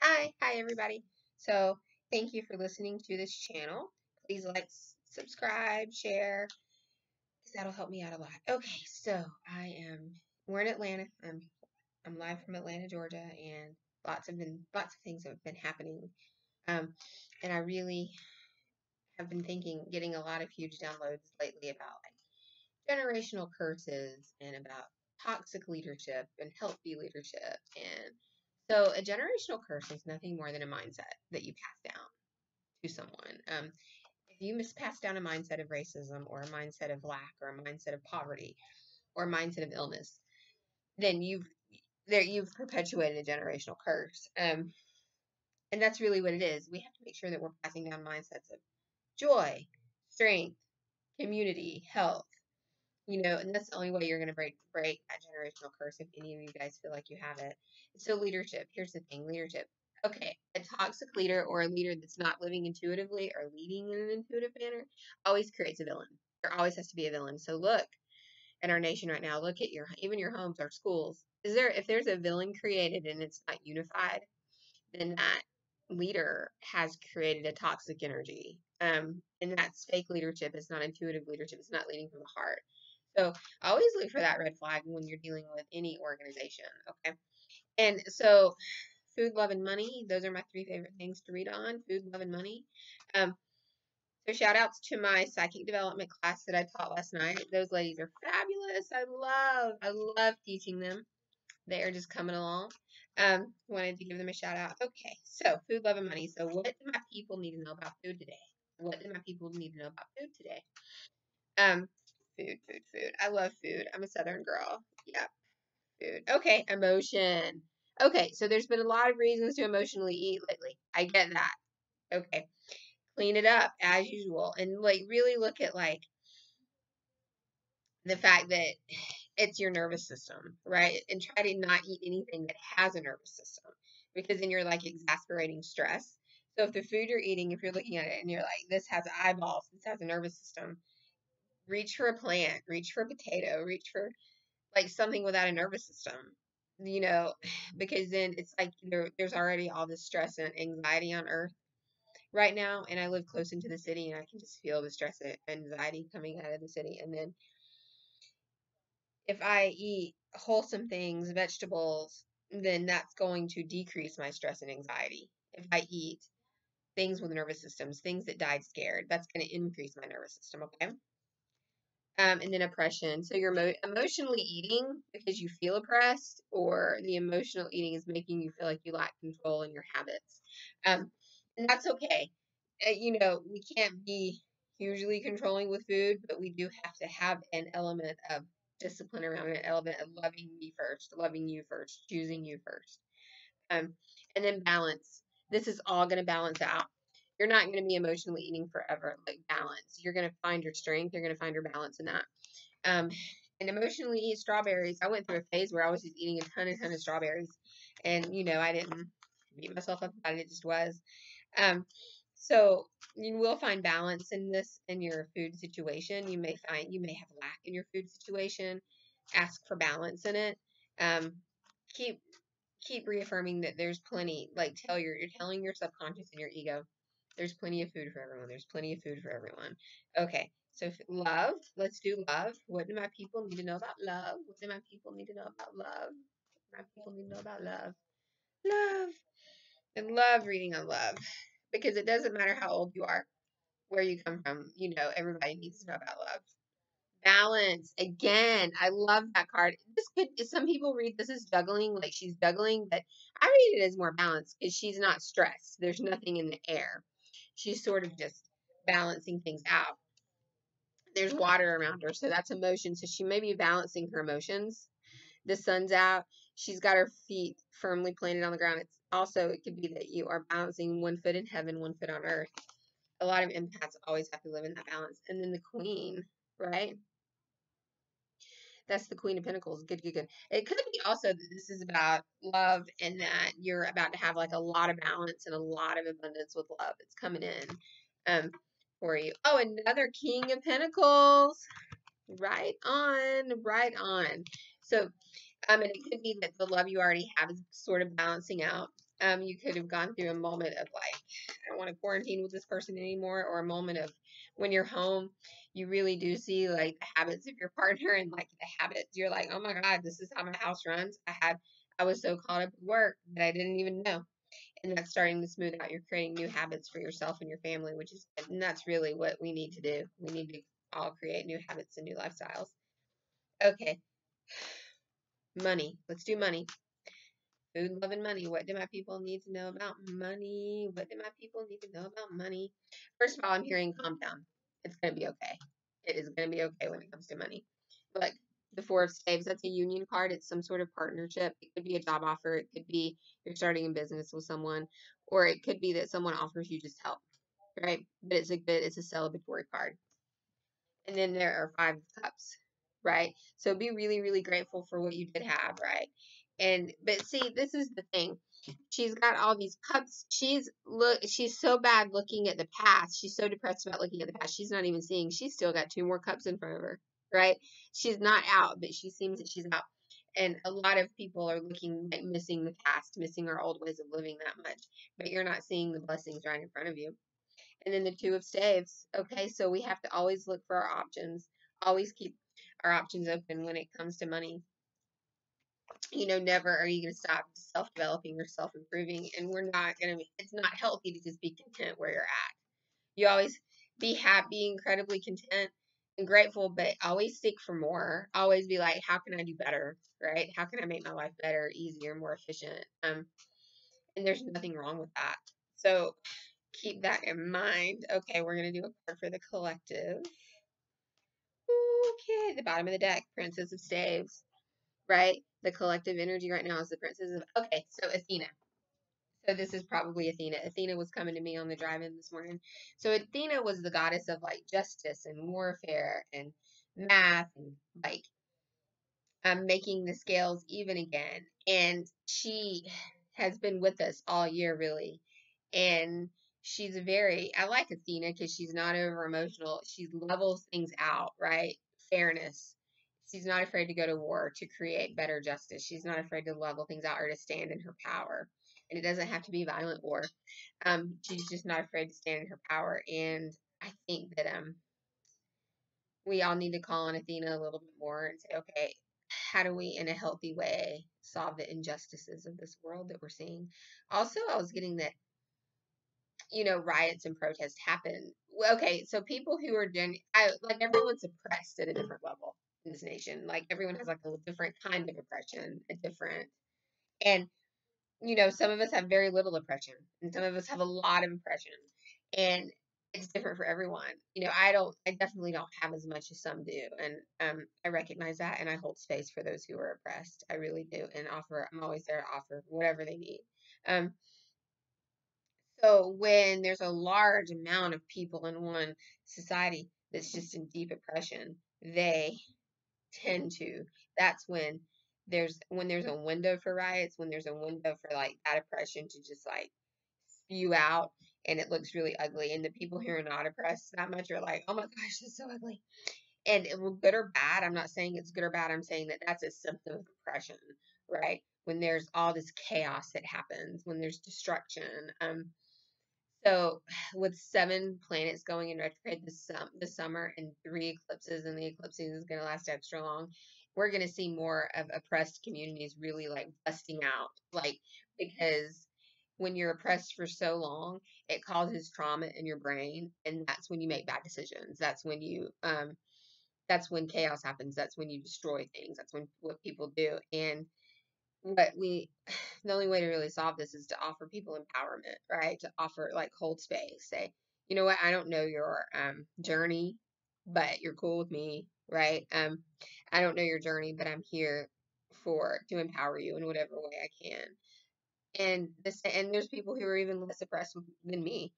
Hi everybody. So thank you for listening to this channel. Please like, subscribe, share, 'cause that'll help me out a lot. Okay, so we're in Atlanta. I'm live from Atlanta, Georgia, and lots of things have been happening. Um, and I really have been getting a lot of huge downloads lately about like generational curses and about toxic leadership and healthy leadership. And so a generational curse is nothing more than a mindset that you pass down to someone. If you pass down a mindset of racism or a mindset of lack or a mindset of poverty or a mindset of illness, then you've perpetuated a generational curse. And that's really what it is. We have to make sure that we're passing down mindsets of joy, strength, community, health. And that's the only way you're going to break that generational curse if any of you guys feel like you have it. So leadership, here's the thing, leadership. Okay, a toxic leader or a leader that's not living intuitively or leading in an intuitive manner always creates a villain. There always has to be a villain. So look at our nation right now. Look at even your homes, our schools. If there's a villain created and it's not unified, then that leader has created a toxic energy. And that's fake leadership. It's not intuitive leadership. It's not leading from the heart. So always look for that red flag when you're dealing with any organization. Okay. And so food, love, and money. Those are my three favorite things to read on. Food, love, and money. So shout outs to my psychic development class that I taught last night. Those ladies are fabulous. I love teaching them. They are just coming along. Wanted to give them a shout out. Okay, so food, love, and money. So what do my people need to know about food today? What do my people need to know about food today? Um, food. I love food. I'm a Southern girl. Yeah, food. Okay, emotion. Okay, so there's been a lot of reasons to emotionally eat lately. I get that. Okay, clean it up as usual, and like really look at like the fact that it's your nervous system, right? And try to not eat anything that has a nervous system because then you're like exasperating stress. So if the food you're eating, if you're looking at it and you're like, this has eyeballs, this has a nervous system, reach for a plant, reach for a potato, reach for like something without a nervous system, because then it's like there's already all this stress and anxiety on earth right now. And I live close into the city and I can just feel the stress and anxiety coming out of the city. And then if I eat wholesome things, vegetables, then that's going to decrease my stress and anxiety. If I eat things with nervous systems, things that died scared, that's going to increase my nervous system, okay? And then oppression. So you're emotionally eating because you feel oppressed, or the emotional eating is making you feel like you lack control in your habits. And that's okay. We can't be hugely controlling with food, but we do have to have an element of discipline around it, an element of loving me first, loving you first, choosing you first. And then balance. This is all going to balance out. You're not going to be emotionally eating forever, like balance. You're going to find your strength. You're going to find your balance in that. And emotionally eat strawberries. I went through a phase where I was just eating a ton of strawberries. And, I didn't beat myself up about it. It just was. So you will find balance in your food situation. You may have lack in your food situation. Ask for balance in it. Keep reaffirming that there's plenty. Like you're telling your subconscious and your ego, there's plenty of food for everyone. There's plenty of food for everyone. Okay, so love. Let's do love. What do my people need to know about love? What do my people need to know about love? My people need to know about love. Love. And love reading on love. Because it doesn't matter how old you are, where you come from, everybody needs to know about love. Balance. Again, I love that card. Some people read this as juggling, like she's juggling, but I read it as more balance because she's not stressed. There's nothing in the air. She's sort of just balancing things out. There's water around her, so that's emotion. So she may be balancing her emotions. The sun's out. She's got her feet firmly planted on the ground. It could be that you are balancing one foot in heaven, one foot on earth. A lot of empaths always have to live in that balance. And then the queen, right? That's the Queen of Pentacles. Good. It could be also that this is about love and that you're about to have like a lot of balance and a lot of abundance with love. It's coming in for you. Oh, another King of Pentacles. Right on. So, and it could be that the love you already have is sort of balancing out. You could have gone through a moment of like, I don't want to quarantine with this person anymore, or a moment of when you're home, you really do see like the habits of your partner and like the habits. You're like, oh my God, this is how my house runs. I was so caught up with work that I didn't even know. And that's starting to smooth out. You're creating new habits for yourself and your family, which is good. And that's really what we need to do. We need to all create new habits and new lifestyles. Okay, money. Let's do money. Food, love, and money. What do my people need to know about money? What do my people need to know about money? First of all, I'm hearing calm down. It's going to be okay. It is going to be okay when it comes to money. Like the Four of Staves, that's a union card. It's some sort of partnership. It could be a job offer. It could be you're starting a business with someone, or it could be that someone offers you just help, right? But it's a celebratory card. And then there are 5 cups, right? So be really, really grateful for what you did have, right? But see, this is the thing. She's got all these cups. She's so bad looking at the past. She's so depressed about looking at the past. She's not even seeing. She's still got 2 more cups in front of her, right? She's not out, but she seems that she's out. And a lot of people are looking like missing the past, missing our old ways of living that much. But you're not seeing the blessings right in front of you. And then the 2 of Staves. Okay, so we have to always look for our options, always keep our options open when it comes to money. Never are you going to stop self developing or self improving. And it's not healthy to just be content where you're at. You always be happy, incredibly content and grateful, but always seek for more. Always be like, how can I do better? Right? How can I make my life better, easier, more efficient? And there's nothing wrong with that. So keep that in mind. Okay, we're going to do a card for the collective. Okay, the bottom of the deck, Princess of Staves, right? The collective energy right now is the Princess of. Okay, so Athena. So this is probably Athena. Athena was coming to me on the drive-in this morning. So Athena was the goddess of like justice and warfare and math and like making the scales even again. And she has been with us all year, really. And I like Athena because she's not over emotional. She levels things out, right? Fairness. She's not afraid to go to war to create better justice. She's not afraid to level things out or to stand in her power. And it doesn't have to be violent war. She's just not afraid to stand in her power. And I think that we all need to call on Athena a little bit more and say, okay, how do we, in a healthy way, solve the injustices of this world that we're seeing? Also, I was getting that, riots and protests happen. Okay, so people who are like everyone's oppressed at a different level in this nation. Like everyone has like a different kind of oppression, and some of us have very little oppression, and some of us have a lot of oppression, and it's different for everyone. I definitely don't have as much as some do, and I recognize that, and I hold space for those who are oppressed. I really do, and I'm always there to offer whatever they need. Um, so when there's a large amount of people in one society that's just in deep oppression, they tend to. That's when there's a window for riots, when there's a window for like that oppression to just like spew out, and it looks really ugly. And the people who are not oppressed that much are like, oh my gosh, it's so ugly. And good or bad, I'm not saying it's good or bad. I'm saying that that's a symptom of oppression, right? When there's all this chaos that happens, when there's destruction. So with 7 planets going in retrograde this summer and 3 eclipses, and the eclipse season is going to last extra long, we're going to see more of oppressed communities really like busting out, like because when you're oppressed for so long, it causes trauma in your brain, and that's when you make bad decisions. That's when chaos happens. That's when you destroy things. That's what people do. And what we the only way to really solve this is to offer people empowerment, right? To offer like hold space, say, you know what, I don't know your journey, but you're cool with me, right? I don't know your journey, but I'm here to empower you in whatever way I can. And there's people who are even less oppressed than me,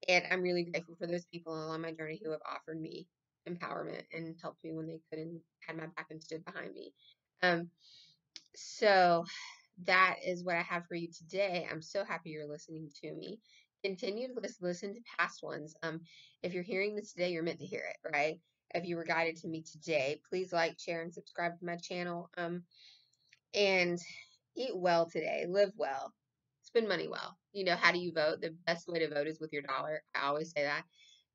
and I'm really grateful for those people along my journey who have offered me empowerment and helped me when they couldn't, had my back and stood behind me. So that is what I have for you today. I'm so happy you're listening to me. Continue to listen to past ones. If you're hearing this today, you're meant to hear it, right? If you were guided to me today, please like, share, and subscribe to my channel. And eat well today. Live well. spend money well. You know, how do you vote? The best way to vote is with your dollar. I always say that.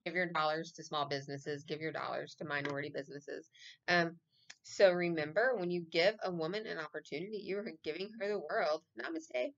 Give your dollars to small businesses. Give your dollars to minority businesses. Um, so remember, when you give a woman an opportunity, you are giving her the world. Namaste.